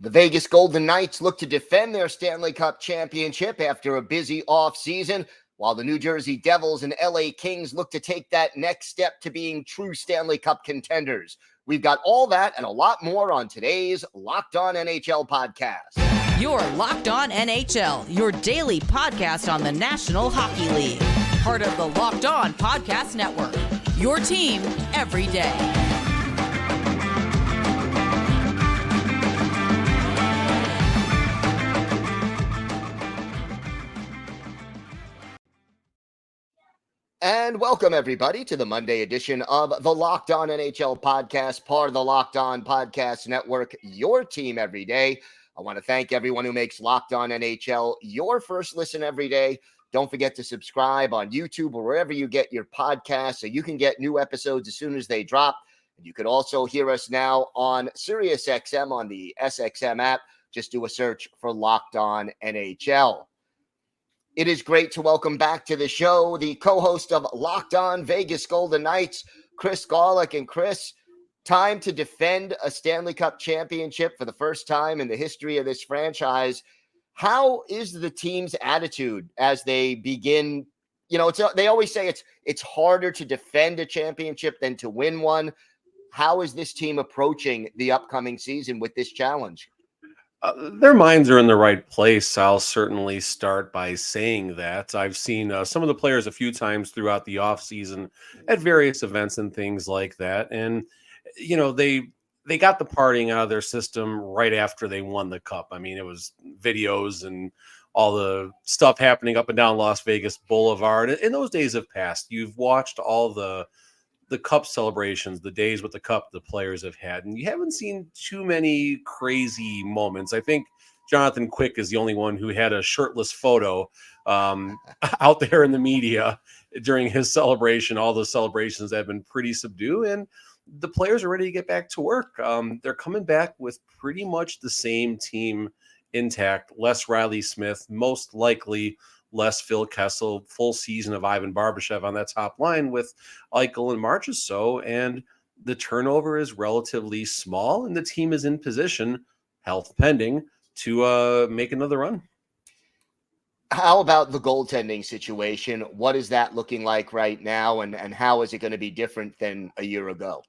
The Vegas Golden Knights look to defend their Stanley Cup championship after a busy offseason, while the New Jersey Devils and LA Kings look to take that next step to being true Stanley Cup contenders. We've got all that and a lot more on today's Locked On NHL podcast. You're Locked On NHL, your daily podcast on the National Hockey League. Part of the Locked On Podcast Network, your team every day. And welcome, everybody, to the Monday edition of the Locked On NHL podcast, part of the Locked On Podcast Network, your team every day. I want to thank everyone who makes Locked On NHL your first listen every day. Don't forget to subscribe on YouTube or wherever you get your podcasts so you can get new episodes as soon as they drop. And you can also hear us now on SiriusXM on the SXM app. Just do a search for Locked On NHL. It is great to welcome back to the show the co-host of Locked On Vegas Golden Knights, Chris Gawlik. And Chris, time to defend a Stanley Cup championship for the first time in the history of this franchise. How is the team's attitude as they begin? You know, they always say it's harder to defend a championship than to win one. How is this team approaching the upcoming season with this challenge? Their minds are in the right place. I'll certainly start by saying that. I've seen some of the players a few times throughout the offseason at various events and things like that. And, you know, they got the partying out of their system right after they won the Cup. I mean, it was videos and all the stuff happening up and down Las Vegas Boulevard. And those days have passed. You've watched all the Cup celebrations, the days with the Cup the players have had, and you haven't seen too many crazy moments. I think Jonathan Quick is the only one who had a shirtless photo out there in the media during his celebration. All the celebrations have been pretty subdued, and the players are ready to get back to work. They're coming back with pretty much the same team intact, less Riley Smith, most likely less Phil Kessel, full season of Ivan Barbashev on that top line with Eichel and Marchessault, and the turnover is relatively small, and the team is in position, health pending, to make another run. How about the goaltending situation? What is that looking like right now, and how is it going to be different than a year ago?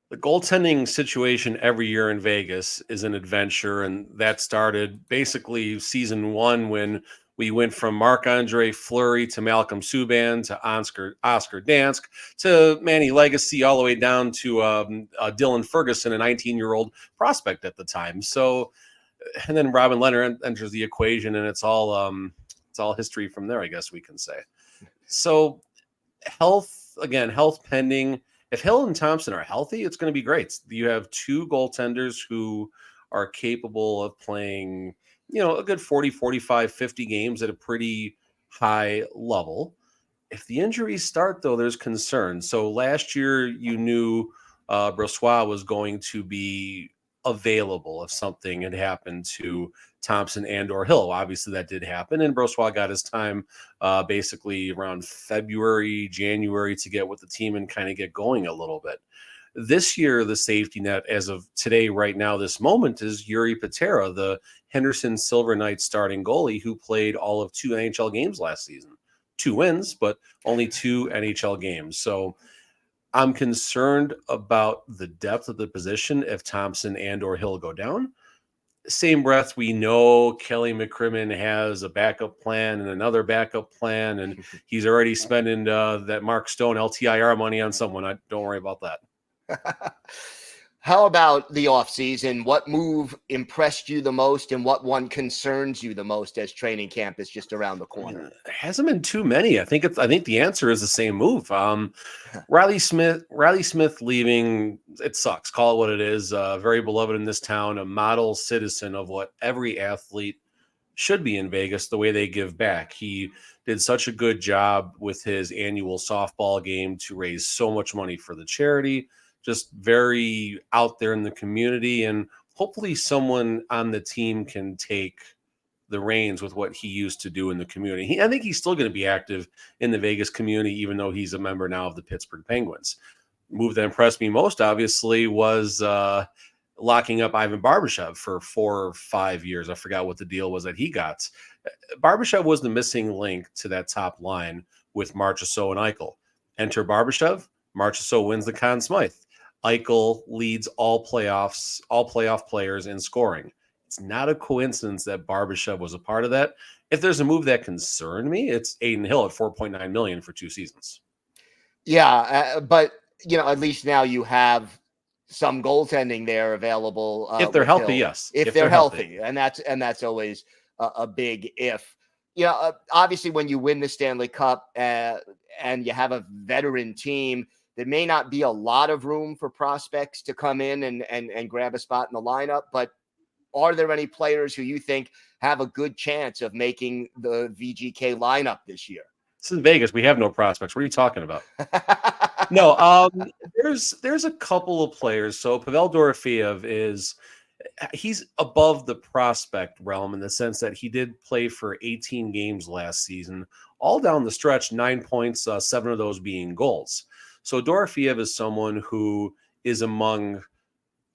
The goaltending situation every year in Vegas is an adventure, and that started basically season one when we went from Marc-Andre Fleury to Malcolm Subban to Oscar Dansk to Manny Legacy all the way down to Dylan Ferguson, a 19-year-old prospect at the time. So, and then Robin Leonard enters the equation, and it's all history from there, I guess we can say. So, health pending. If Hill and Thompson are healthy, it's going to be great. You have two goaltenders who are capable of playing, you know, a good 40, 45, 50 games at a pretty high level. If the injuries start, though, there's concern. So last year, you knew Brossoit was going to be available if something had happened to Thompson and or Hill. Obviously, that did happen, and Brossoit got his time basically around February, January to get with the team and kind of get going a little bit. This year, the safety net as of today, right now, this moment, is Yuri Patera, the Henderson Silver Knights starting goalie who played all of 2 NHL games last season. 2 wins, but only 2 NHL games. So I'm concerned about the depth of the position if Thompson and or Hill go down. Same breath, we know Kelly McCrimmon has a backup plan and another backup plan, and he's already spending that Mark Stone LTIR money on someone. Don't worry about that. How about the offseason? What move impressed you the most, and what one concerns you the most as training camp is just around the corner? There hasn't been too many. I think the answer is the same move. Riley Smith leaving, it sucks. Call it what it is. Very beloved in this town, a model citizen of what every athlete should be in Vegas, the way they give back. He did such a good job with his annual softball game to raise so much money for the charity. Just very out there in the community, and hopefully someone on the team can take the reins with what he used to do in the community. I think he's still going to be active in the Vegas community, even though he's a member now of the Pittsburgh Penguins. Move that impressed me most, obviously, was locking up Ivan Barbashev for 4 or 5 years. I forgot what the deal was that he got. Barbashev was the missing link to that top line with Marchessault and Eichel. Enter Barbashev, Marchessault wins the Conn Smythe. Eichel leads all playoff players in scoring. It's not a coincidence that Barbashev was a part of that. If there's a move that concerned me, it's Aiden Hill at $4.9 million for 2 seasons. Yeah, but at least now you have some goaltending there available. If they're healthy, Hill. yes. If they're healthy, and that's always a big if. Obviously, when you win the Stanley Cup and you have a veteran team, there may not be a lot of room for prospects to come in and grab a spot in the lineup. But are there any players who you think have a good chance of making the VGK lineup this year? This is Vegas. We have no prospects. What are you talking about? No, there's a couple of players. So Pavel Dorofeyev he's above the prospect realm in the sense that he did play for 18 games last season, all down the stretch, 9 points, 7 of those being goals. So Dorofeyev is someone who is among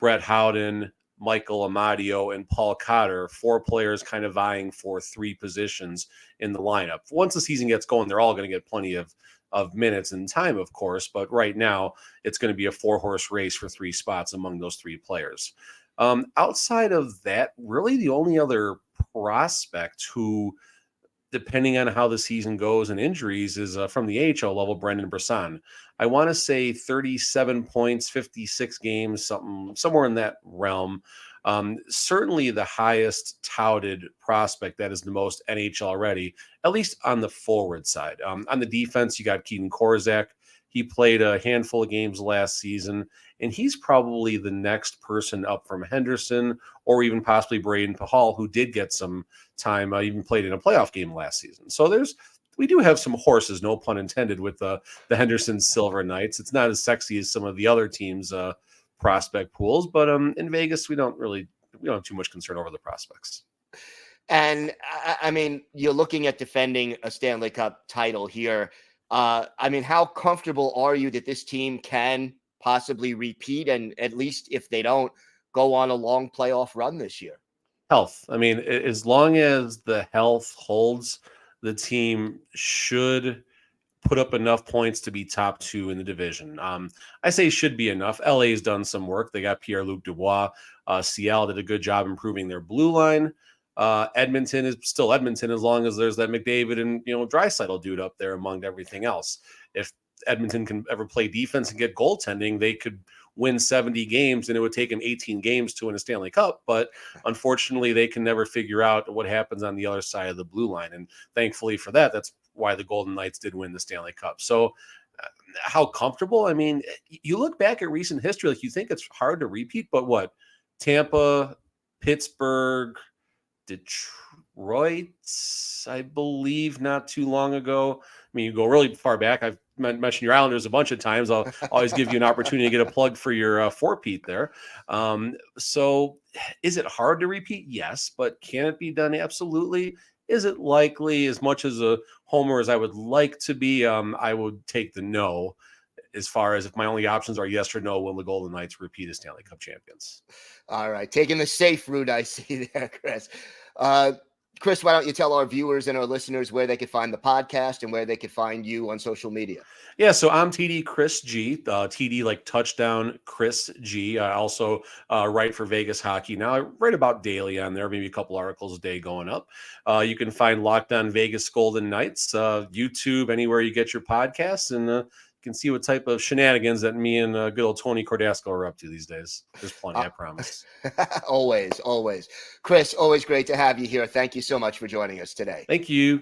Brett Howden, Michael Amadio, and Paul Cotter, 4 players kind of vying for 3 positions in the lineup. Once the season gets going, they're all going to get plenty of minutes and time, of course, but right now it's going to be a 4-horse race for 3 spots among those 3 players. Outside of that, really the only other prospect who, depending on how the season goes and injuries, is from the AHL level, Brendan Brisson. I want to say 37 points, 56 games, somewhere in that realm. Certainly the highest touted prospect that is the most NHL ready, at least on the forward side. On the defense, you got Keaton Korczak. He played a handful of games last season, and he's probably the next person up from Henderson or even possibly Braden Pahal, who did get some time, even played in a playoff game last season. So we do have some horses, no pun intended, with the Henderson Silver Knights. It's not as sexy as some of the other teams' prospect pools, but in Vegas, we don't have too much concern over the prospects. And I mean, you're looking at defending a Stanley Cup title here. I mean, how comfortable are you that this team can possibly repeat, and at least if they don't, go on a long playoff run this year? Health. I mean, as long as the health holds, the team should put up enough points to be top 2 in the division. I say should be enough. LA's done some work. They got Pierre-Luc Dubois. Seattle did a good job improving their blue line. Edmonton is still Edmonton as long as there's that McDavid and Draisaitl dude up there among everything else. If Edmonton can ever play defense and get goaltending, they could win 70 games, and it would take them 18 games to win a Stanley Cup. But unfortunately, they can never figure out what happens on the other side of the blue line. And thankfully for that, that's why the Golden Knights did win the Stanley Cup. So how comfortable? I mean, you look back at recent history, like you think it's hard to repeat, but what? Tampa, Pittsburgh, Detroit, I believe, not too long ago. I mean, you go really far back. I've mentioned your Islanders a bunch of times. I'll always give you an opportunity to get a plug for your four-peat there. So is it hard to repeat? Yes, but can it be done? Absolutely. Is it likely? As much as a homer as I would like to be, I would take the no, as far as if my only options are yes or no, will the Golden Knights repeat as Stanley Cup champions? All right. Taking the safe route, I see there, Chris. Chris, why don't you tell our viewers and our listeners where they could find the podcast and where they could find you on social media? Yeah, so I'm TD Chris G, TD like touchdown Chris G. I also write for Vegas Hockey now. I write about daily on there, maybe a couple articles a day going up. You can find Locked On Vegas Golden Knights, YouTube, anywhere you get your podcasts, and you can see what type of shenanigans that me and good old Tony Cordasco are up to these days. There's plenty, I promise. Always. Chris, always great to have you here. Thank you so much for joining us today. Thank you.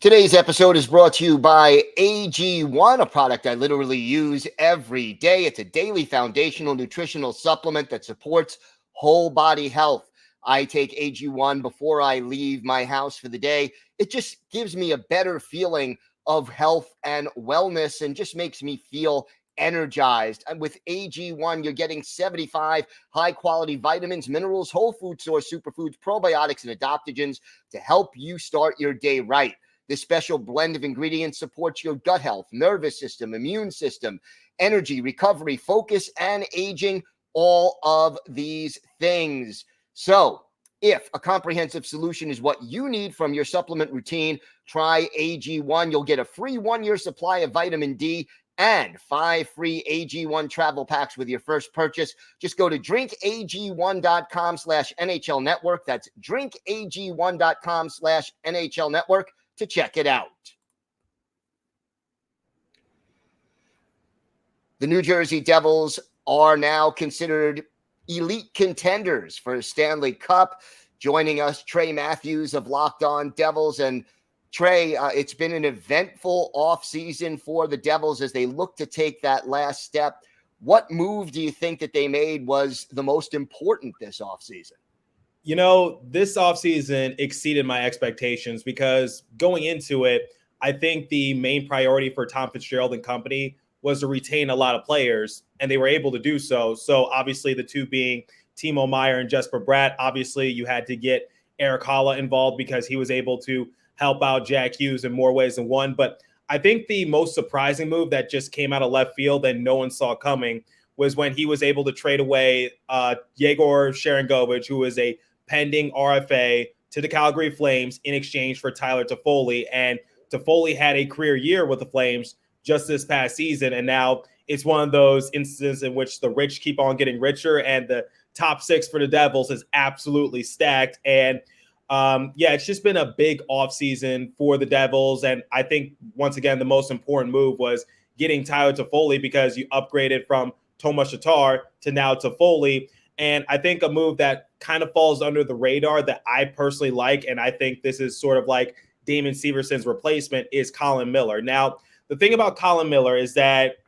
Today's episode is brought to you by AG1, a product I literally use every day. It's a daily foundational nutritional supplement that supports whole body health. I take AG1 before I leave my house for the day. It just gives me a better feeling of health and wellness and just makes me feel energized. And with AG1, you're getting 75 high-quality vitamins, minerals, whole food source superfoods, probiotics, and adaptogens to help you start your day right. This special blend of ingredients supports your gut health, nervous system, immune system, energy, recovery, focus, and aging, all of these things. So, if a comprehensive solution is what you need from your supplement routine, try AG1. You'll get a free 1-year supply of vitamin D and 5 free AG1 travel packs with your first purchase. Just go to drinkag1.com/NHL Network. That's drinkag1.com/NHL Network to check it out. The New Jersey Devils are now considered elite contenders for a Stanley Cup. Joining us, Trey Matthews of Locked On Devils. And Trey, it's been an eventful offseason for the Devils as they look to take that last step. What move do you think that they made was the most important this offseason? You know, this offseason exceeded my expectations because going into it, I think the main priority for Tom Fitzgerald and company was to retain a lot of players, and they were able to do so. So obviously the two being Timo Meier and Jesper Bratt. Obviously you had to get Eric Haula involved because he was able to help out Jack Hughes in more ways than one. But I think the most surprising move that just came out of left field and no one saw coming was when he was able to trade away Yegor Sharangovich, who is a pending RFA, to the Calgary Flames in exchange for Tyler Toffoli. And Toffoli had a career year with the Flames just this past season. And now it's one of those instances in which the rich keep on getting richer and the top six for the Devils is absolutely stacked. And it's just been a big offseason for the Devils. And I think, once again, the most important move was getting Tyler Toffoli because you upgraded from Tomas Tatar to now Toffoli. And I think a move that kind of falls under the radar that I personally like, and I think this is sort of like Damon Severson's replacement, is Colin Miller. Now, the thing about Colin Miller is that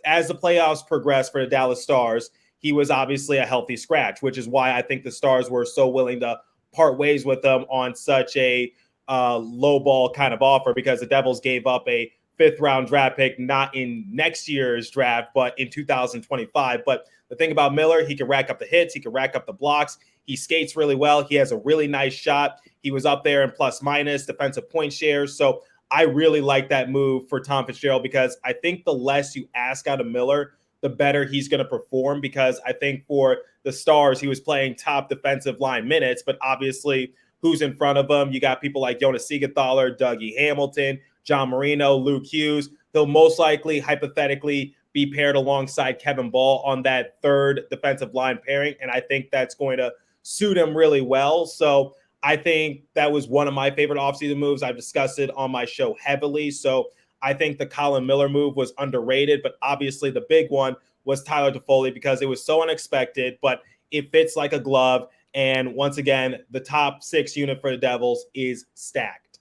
as the playoffs progressed for the Dallas Stars, he was obviously a healthy scratch, which is why I think the Stars were so willing to part ways with them on such a low ball kind of offer, because the Devils gave up a 5th-round draft pick, not in next year's draft, but in 2025. But the thing about Miller, he can rack up the hits, he can rack up the blocks, he skates really well, he has a really nice shot. He was up there in plus-minus defensive point shares. So I really like that move for Tom Fitzgerald because I think the less you ask out of Miller, the better he's going to perform, because I think for the Stars, he was playing top defensive line minutes, but obviously who's in front of him? You got people like Jonas Siegenthaler, Dougie Hamilton, John Marino, Luke Hughes. They'll most likely, hypothetically, be paired alongside Kevin Ball on that third defensive line pairing, and I think that's going to suit him really well. So I think that was one of my favorite offseason moves. I've discussed it on my show heavily. So I think the Colin Miller move was underrated, but obviously the big one was Tyler Toffoli because it was so unexpected, but it fits like a glove. And once again, the top 6 unit for the Devils is stacked.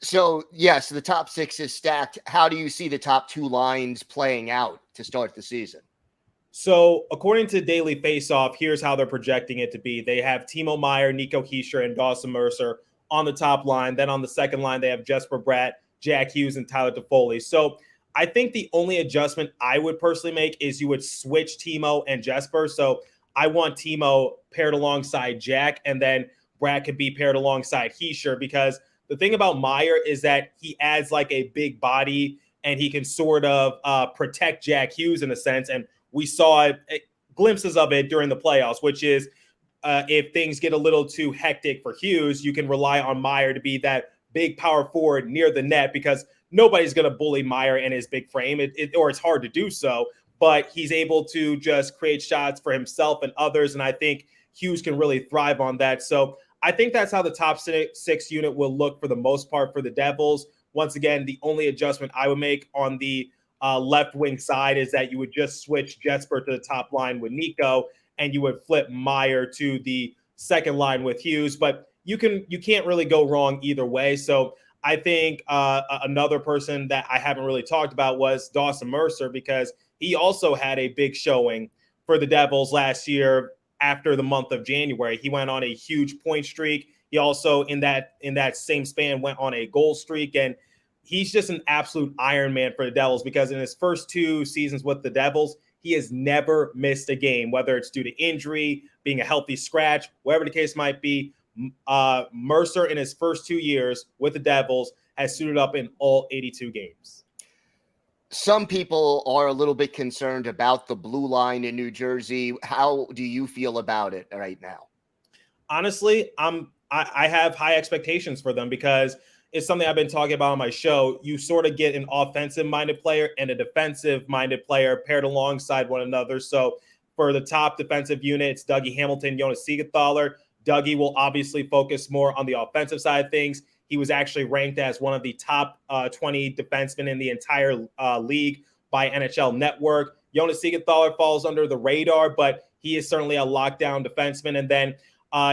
So, yes, the top 6 is stacked. How do you see the top 2 lines playing out to start the season? So, according to Daily Faceoff, here's how they're projecting it to be. They have Timo Meier, Nico Hischier, and Dawson Mercer on the top line. Then on the second line, they have Jesper Bratt, Jack Hughes, and Tyler Toffoli. So I think the only adjustment I would personally make is you would switch Timo and Jesper. So I want Timo paired alongside Jack, and then Bratt could be paired alongside Hischier, because the thing about Meier is that he adds like a big body and he can sort of protect Jack Hughes in a sense. And we saw glimpses of it during the playoffs, which is if things get a little too hectic for Hughes, you can rely on Meier to be that big power forward near the net, because nobody's going to bully Meier in his big frame, or it's hard to do so, but he's able to just create shots for himself and others. And I think Hughes can really thrive on that. So I think that's how the top 6 unit will look for the most part for the Devils. Once again, the only adjustment I would make on the left wing side is that you would just switch Jesper to the top line with Nico, and you would flip Meier to the second line with Hughes. But you can't really go wrong either way. So I think another person that I haven't really talked about was Dawson Mercer, because he also had a big showing for the Devils last year after the month of January. He went on a huge point streak. He also in that same span went on a goal streak, and he's just an absolute Iron Man for the Devils, because in his first 2 seasons with the Devils, he has never missed a game, whether it's due to injury, being a healthy scratch, whatever the case might be. Mercer in his first 2 years with the Devils has suited up in all 82 games. Some people are a little bit concerned about the blue line in New Jersey. How do you feel about it right now? Honestly, I have high expectations for them because it's something I've been talking about on my show. You sort of get an offensive-minded player and a defensive-minded player paired alongside one another. So for the top defensive unit, it's Dougie Hamilton, Jonas Siegenthaler. Dougie will obviously focus more on the offensive side of things. He was actually ranked as one of the top 20 defensemen in the entire league by NHL Network. Jonas Siegenthaler falls under the radar, but he is certainly a lockdown defenseman. And then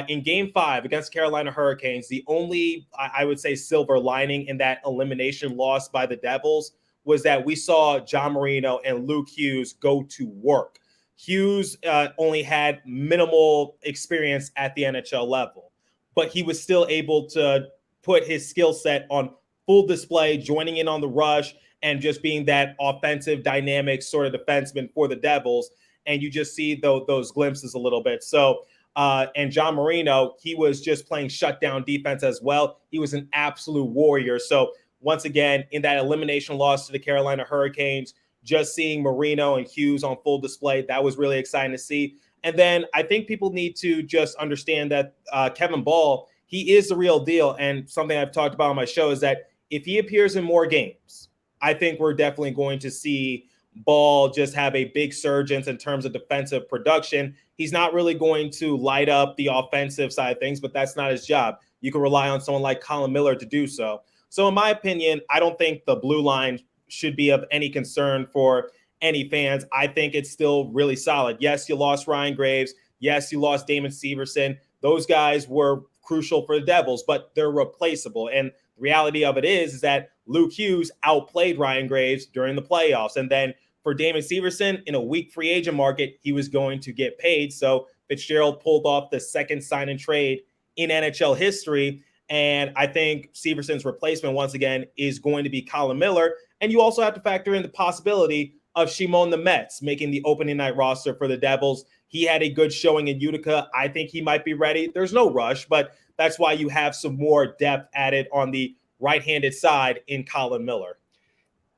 in Game 5 against Carolina Hurricanes, the only, I would say, silver lining in that elimination loss by the Devils was that we saw John Marino and Luke Hughes go to work. Hughes only had minimal experience at the NHL level, but he was still able to put his skill set on full display, joining in on the rush and just being that offensive, dynamic sort of defenseman for the Devils. And you just see those glimpses a little bit. So, and John Marino, he was just playing shutdown defense as well. He was an absolute warrior. So once again, in that elimination loss to the Carolina Hurricanes, just seeing Marino and Hughes on full display, that was really exciting to see. And then I think people need to just understand that Kevin Ball, he is the real deal. And something I've talked about on my show is that if he appears in more games, I think we're definitely going to see Ball just have a big surge in terms of defensive production. He's not really going to light up the offensive side of things, but that's not his job. You can rely on someone like Colin Miller to do so. So in my opinion, I don't think the blue line should be of any concern for any fans. I think it's still really solid. Yes, you lost Ryan Graves. Yes, you lost Damon Severson. Those guys were crucial for the Devils, but they're replaceable. And the reality of it is that Luke Hughes outplayed Ryan Graves during the playoffs. And then for Damon Severson, in a weak free agent market, he was going to get paid. So Fitzgerald pulled off the second sign and trade in NHL history. And I think Severson's replacement, once again, is going to be Colin Miller. And you also have to factor in the possibility of Shimon the Mets making the opening night roster for the Devils. He had a good showing in Utica. I think he might be ready. There's no rush, but that's why you have some more depth added on the right-handed side in Colin Miller.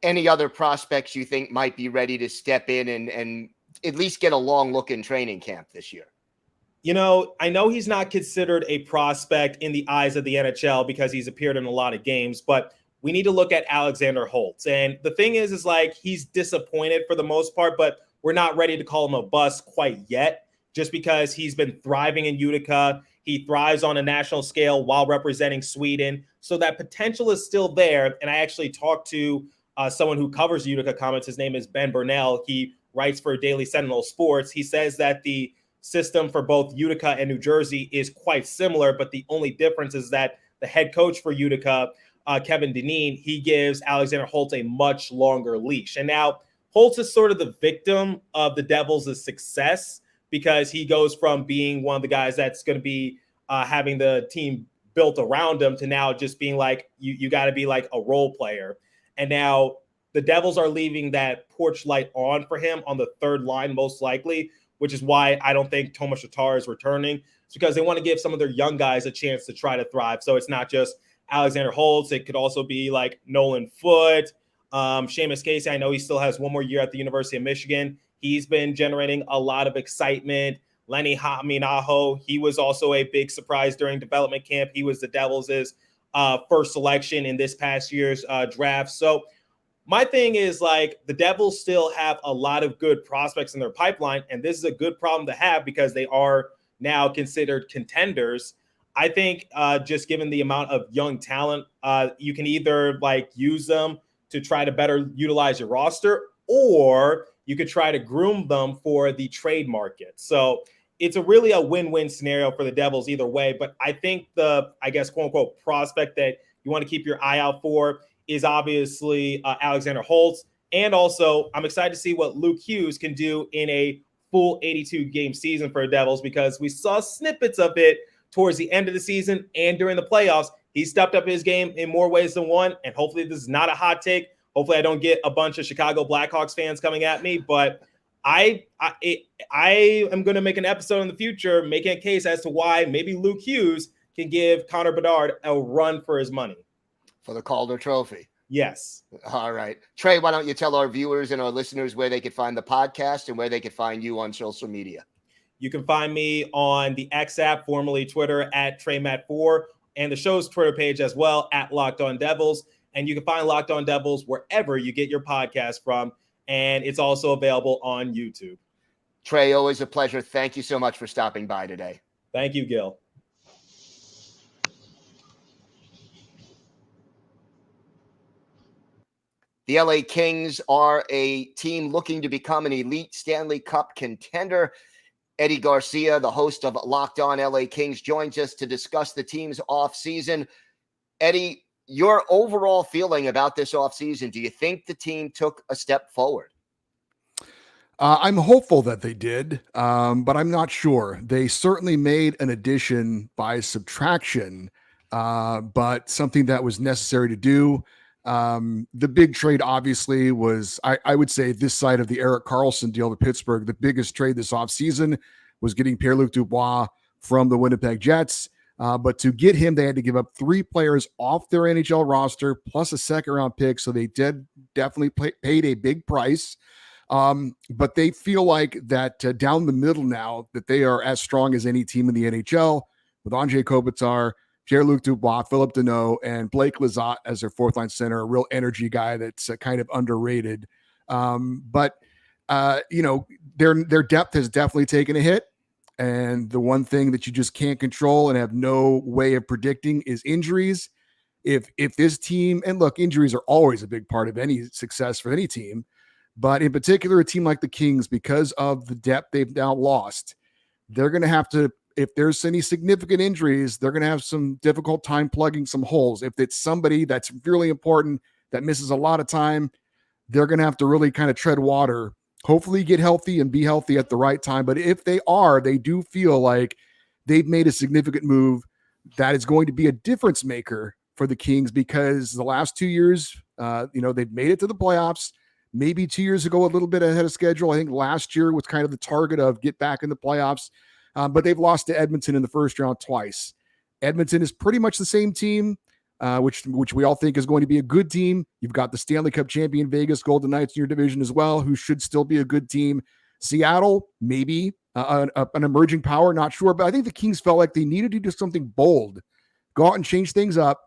Any other prospects you think might be ready to step in and at least get a long look in training camp this year? You know, I know he's not considered a prospect in the eyes of the NHL because he's appeared in a lot of games, but we need to look at Alexander Holtz. And the thing is like he's disappointed for the most part, but we're not ready to call him a bust quite yet, just because he's been thriving in Utica. He thrives on a national scale while representing Sweden. So that potential is still there. And I actually talked to someone who covers Utica Comets. His name is Ben Burnell. He writes for Daily Sentinel Sports. He says that the system for both Utica and New Jersey is quite similar, but the only difference is that the head coach for Utica, Kevin Dineen, he gives Alexander Holtz a much longer leash. And now Holtz is sort of the victim of the Devils' success because he goes from being one of the guys that's going to be having the team built around him to now just being like, you got to be like a role player. And now the Devils are leaving that porch light on for him on the third line, most likely, which is why I don't think Tomas Tatar is returning. It's because they want to give some of their young guys a chance to try to thrive. So it's not just Alexander Holtz. It could also be like Nolan Foote, Seamus Casey. I know he still has one more year at the University of Michigan. He's been generating a lot of excitement. Lenny Haminaho, he was also a big surprise during development camp. He was the Devils' first selection in this past year's draft. So my thing is like the Devils still have a lot of good prospects in their pipeline, and this is a good problem to have because they are now considered contenders. I think just given the amount of young talent, you can either like use them to try to better utilize your roster, or you could try to groom them for the trade market. So it's really a win-win scenario for the Devils either way. But I think the, I guess, quote unquote, prospect that you want to keep your eye out for is obviously Alexander Holtz. And also, I'm excited to see what Luke Hughes can do in a full 82-game season for the Devils, because we saw snippets of it towards the end of the season and during the playoffs. He stepped up his game in more ways than one. And hopefully this is not a hot take. Hopefully I don't get a bunch of Chicago Blackhawks fans coming at me, but I am going to make an episode in the future making a case as to why maybe Luke Hughes can give Connor Bedard a run for his money. For the Calder Trophy. Yes. All right. Trey, why don't you tell our viewers and our listeners where they could find the podcast and where they could find you on social media? You can find me on the X app, formerly Twitter, at TreyMatt4, and the show's Twitter page as well, at Locked On Devils. And you can find Locked On Devils wherever you get your podcast from. And it's also available on YouTube. Trey, always a pleasure. Thank you so much for stopping by today. Thank you, Gil. The LA Kings are a team looking to become an elite Stanley Cup contender. Eddie Garcia, the host of Locked On LA Kings, joins us to discuss the team's offseason. Eddie, your overall feeling about this offseason, do you think the team took a step forward? I'm hopeful that they did, but I'm not sure. They certainly made an addition by subtraction, but something that was necessary to do. The big trade obviously was, I would say, this side of the Erik Karlsson deal to Pittsburgh. The biggest trade this offseason was getting Pierre-Luc Dubois from the Winnipeg Jets. But to get him, they had to give up 3 players off their NHL roster plus a second-round pick. So they definitely paid a big price. But they feel like that down the middle now that they are as strong as any team in the NHL with Andrei Kopitar, Pierre-Luc Dubois, Philip Deneau, and Blake Lizotte as their fourth-line center, a real energy guy that's kind of underrated. But their depth has definitely taken a hit. And the one thing that you just can't control and have no way of predicting is injuries. If this team, and look, injuries are always a big part of any success for any team, but in particular, a team like the Kings, because of the depth they've now lost, they're going to have to, if there's any significant injuries, they're going to have some difficult time plugging some holes. If it's somebody that's really important that misses a lot of time, they're going to have to really kind of tread water, hopefully get healthy and be healthy at the right time. But if they are, they do feel like they've made a significant move that is going to be a difference maker for the Kings, because the last 2 years, they've made it to the playoffs. Maybe 2 years ago, a little bit ahead of schedule. I think last year was kind of the target of get back in the playoffs. But they've lost to Edmonton in the first round twice. Edmonton is pretty much the same team, which we all think is going to be a good team. You've got the Stanley Cup champion Vegas Golden Knights in your division as well, who should still be a good team. Seattle, maybe an emerging power, not sure. But I think the Kings felt like they needed to do something bold, go out and change things up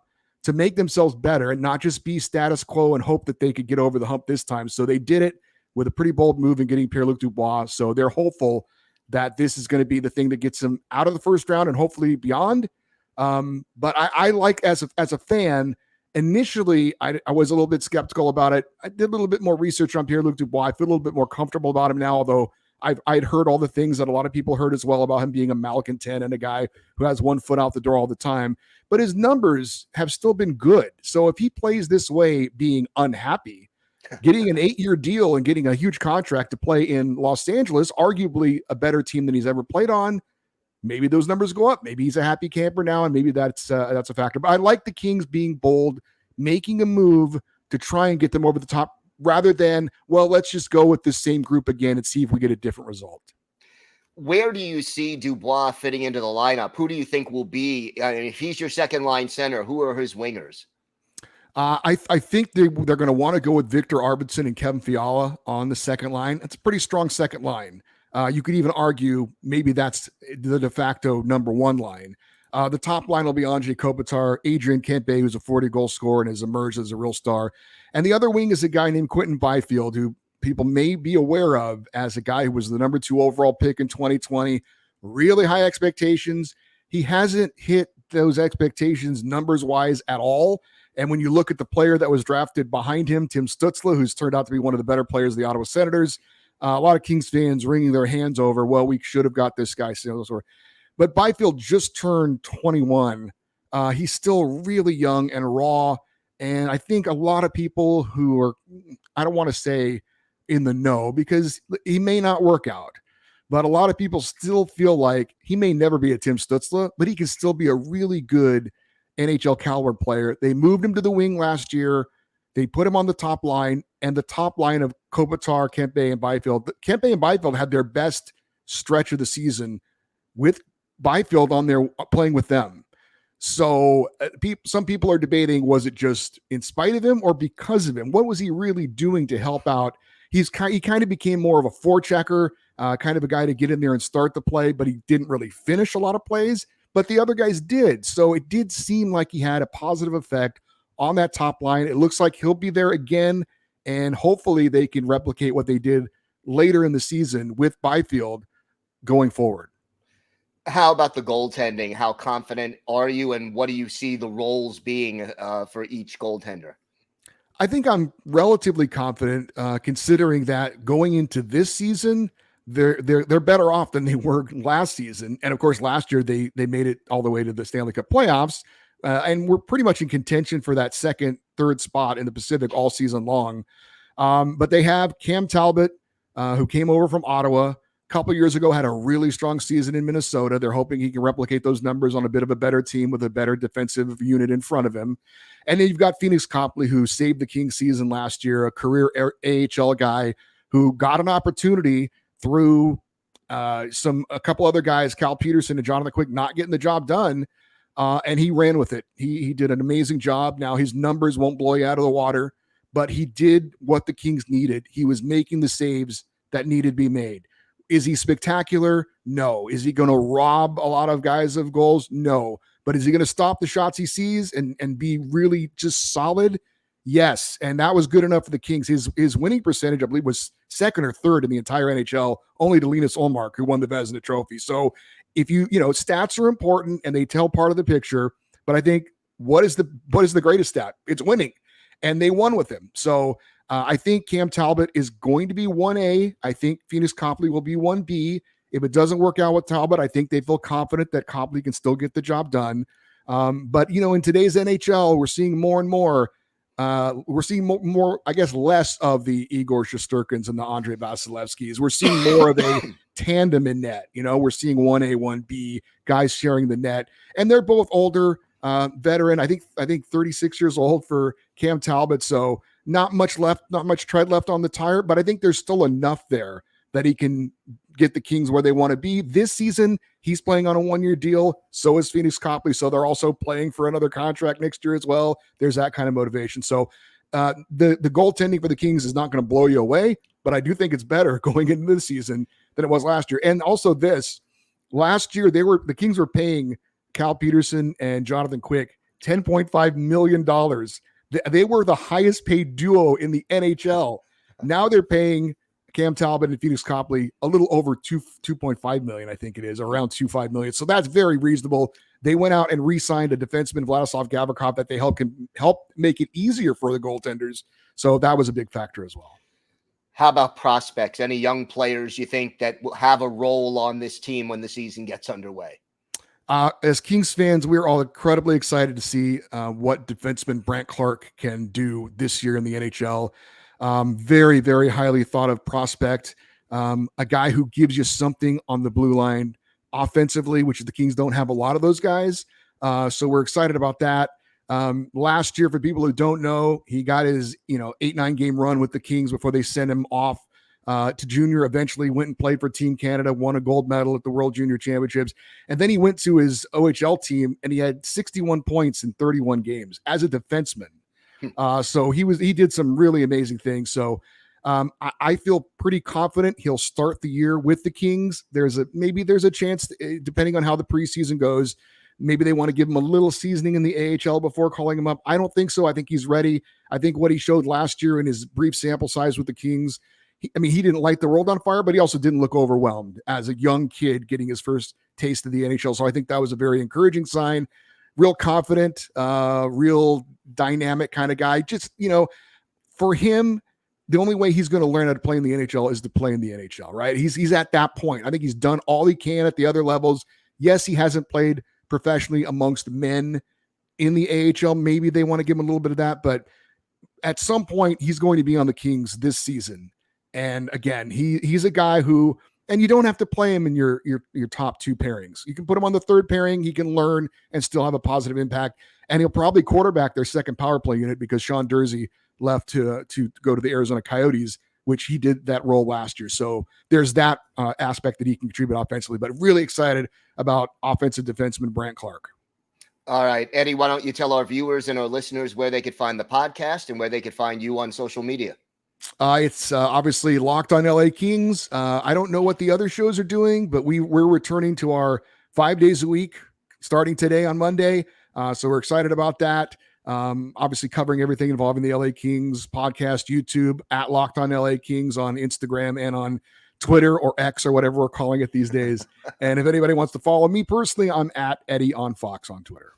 to make themselves better and not just be status quo and hope that they could get over the hump this time. So they did it with a pretty bold move in getting Pierre-Luc Dubois. So they're hopeful that this is going to be the thing that gets them out of the first round and hopefully beyond. But I like, as a fan, initially I was a little bit skeptical about it. I did a little bit more research on Pierre-Luc Dubois. I feel a little bit more comfortable about him now, although I'd heard all the things that a lot of people heard as well about him being a malcontent and a guy who has one foot out the door all the time. But his numbers have still been good. So if he plays this way, being unhappy, getting an 8-year deal and getting a huge contract to play in Los Angeles, arguably a better team than he's ever played on, maybe those numbers go up. Maybe he's a happy camper now, and maybe that's a factor. But I like the Kings being bold, making a move to try and get them over the top, rather than, well, let's just go with the same group again and see if we get a different result. Where do you see Dubois fitting into the lineup? Who do you think will be, if he's your second line center, who are his wingers? I think they're going to want to go with Victor Arvidsson and Kevin Fiala on the second line. It's a pretty strong second line. You could even argue maybe that's the de facto number one line. The top line will be Andrei Kopitar, Adrian Kempe, who's a 40-goal scorer and has emerged as a real star. And the other wing is a guy named Quinton Byfield, who people may be aware of as a guy who was the number 2 overall pick in 2020. Really high expectations. He hasn't hit those expectations numbers-wise at all. And when you look at the player that was drafted behind him, Tim Stützle, who's turned out to be one of the better players of the Ottawa Senators, a lot of Kings fans wringing their hands over, well, we should have got this guy. But Byfield just turned 21. He's still really young and raw. And I think a lot of people who are, I don't want to say in the know, because he may not work out, but a lot of people still feel like he may never be a Tim Stützle, but he can still be a really good NHL caliber player. They moved him to the wing last year. They put him on the top line, and the top line of Kopitar, Kempe, and Byfield. Kempe and Byfield had their best stretch of the season with Byfield on there playing with them. So some people are debating, was it just in spite of him or because of him? What was he really doing to help out? He kind of became more of a forechecker, kind of a guy to get in there and start the play, but he didn't really finish a lot of plays, but the other guys did. So it did seem like he had a positive effect on that top line. It looks like he'll be there again, and hopefully they can replicate what they did later in the season with Byfield going forward. How about the goaltending? How confident are you, and what do you see the roles being for each goaltender? I think I'm relatively confident, considering that going into this season, they're better off than they were last season. And of course, last year they made it all the way to the Stanley Cup playoffs, and we're pretty much in contention for that second, third spot in the Pacific all season long. But they have Cam Talbot, who came over from Ottawa a couple years ago, had a really strong season in Minnesota. They're hoping he can replicate those numbers on a bit of a better team with a better defensive unit in front of him. And then you've got Phoenix Copley, who saved the Kings season last year, a career AHL guy who got an opportunity through a couple other guys, Cal Peterson and Jonathan Quick, not getting the job done. And he ran with it. He did an amazing job. Now his numbers won't blow you out of the water, but he did what the Kings needed. He was making the saves that needed to be made. Is he spectacular? No. Is he going to rob a lot of guys of goals? No. But is he going to stop the shots he sees and be really just solid? Yes. And that was good enough for the Kings. His winning percentage, I believe, was second or third in the entire NHL, only to Linus Ullmark, who won the Vezina Trophy. So if stats are important and they tell part of the picture, but I think what is the greatest stat? It's winning. And they won with him. So I think Cam Talbot is going to be 1A. I think Phoenix Copley will be 1B. If it doesn't work out with Talbot, I think they feel confident that Copley can still get the job done. But, in today's NHL, we're seeing more and more. We're seeing more, I guess, less of the Igor Shesterkins and the Andre Vasilevskis. We're seeing more of a tandem in net. We're seeing 1A, 1B, guys sharing the net. And they're both older, veteran. I think 36 years old for Cam Talbot. So not much tread left on the tire, but I think there's still enough there that he can get the Kings where they want to be. This season, he's playing on a 1-year deal. So is Phoenix Copley. So they're also playing for another contract next year as well. There's that kind of motivation. So the goaltending for the Kings is not going to blow you away, but I do think it's better going into the season than it was last year. And also last year, the Kings were paying Cal Peterson and Jonathan Quick $10.5 million. They were the highest paid duo in the NHL. Now they're paying Cam Talbot and Phoenix Copley a little over 2.5 million, I think it is, around 2.5 million. So that's very reasonable. They went out and re-signed a defenseman, Vladislav Gavrikov, that they can help make it easier for the goaltenders. So that was a big factor as well. How about prospects? Any young players you think that will have a role on this team when the season gets underway? As Kings fans, we're all incredibly excited to see what defenseman Brenden Clark can do this year in the NHL. Very, very highly thought of prospect, a guy who gives you something on the blue line offensively, which the Kings don't have a lot of those guys. So we're excited about that. Last year, for people who don't know, he got his 8-9 game run with the Kings before they sent him off to junior, eventually went and played for Team Canada, won a gold medal at the World Junior Championships. And then he went to his OHL team and he had 61 points in 31 games as a defenseman. So he did some really amazing things. So I feel pretty confident he'll start the year with the Kings. There's a chance, depending on how the preseason goes, maybe they want to give him a little seasoning in the AHL before calling him up. I don't think so. I think he's ready. I think what he showed last year in his brief sample size with the Kings, he didn't light the world on fire, but he also didn't look overwhelmed as a young kid getting his first taste of the NHL. So I think that was a very encouraging sign. Real confident, real dynamic kind of guy. Just, for him, the only way he's going to learn how to play in the NHL is to play in the NHL, right? He's at that point. I think he's done all he can at the other levels. Yes, he hasn't played professionally amongst men in the AHL. Maybe they want to give him a little bit of that, but at some point he's going to be on the Kings this season. And again, he's a guy who, and you don't have to play him in your top two pairings. You can put him on the third pairing. He can learn and still have a positive impact. And he'll probably quarterback their second power play unit because Sean Dursey left to go to the Arizona Coyotes, which he did that role last year. So there's that aspect that he can contribute offensively, but really excited about offensive defenseman Brenden Clark. All right, Eddie, why don't you tell our viewers and our listeners where they could find the podcast and where they could find you on social media? It's obviously Locked on LA Kings. I don't know what the other shows are doing, but we're returning to our 5 days a week starting today on Monday. So we're excited about that. Obviously covering everything involving the LA Kings podcast, YouTube at Locked on LA Kings on Instagram and on Twitter or X or whatever we're calling it these days. And if anybody wants to follow me personally, I'm at Eddie on Fox on Twitter.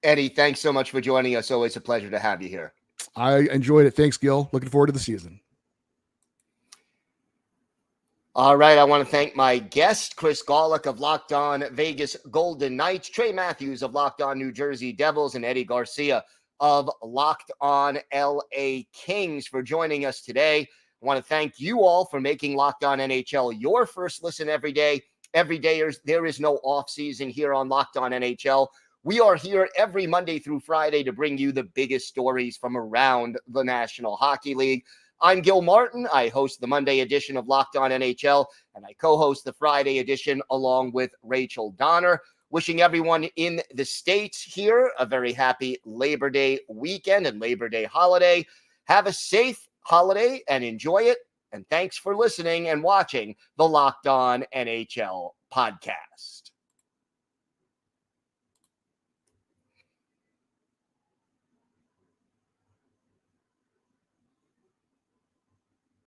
Eddie, thanks so much for joining us. Always a pleasure to have you here. I enjoyed it. Thanks, Gil. Looking forward to the season. All right, I want to thank my guest, Chris Gawlik of Locked On Vegas Golden Knights, Trey Matthews of Locked On New Jersey Devils, and Eddie Garcia of Locked On LA Kings for joining us today. I want to thank you all for making Locked On NHL your first listen every day. Every day, there is no off season here on Locked On NHL. We are here every Monday through Friday to bring you the biggest stories from around the National Hockey League. I'm Gil Martin. I host the Monday edition of Locked On NHL, and I co-host the Friday edition along with Rachel Donner. Wishing everyone in the States here a very happy Labor Day weekend and Labor Day holiday. Have a safe holiday and enjoy it. And thanks for listening and watching the Locked On NHL podcast.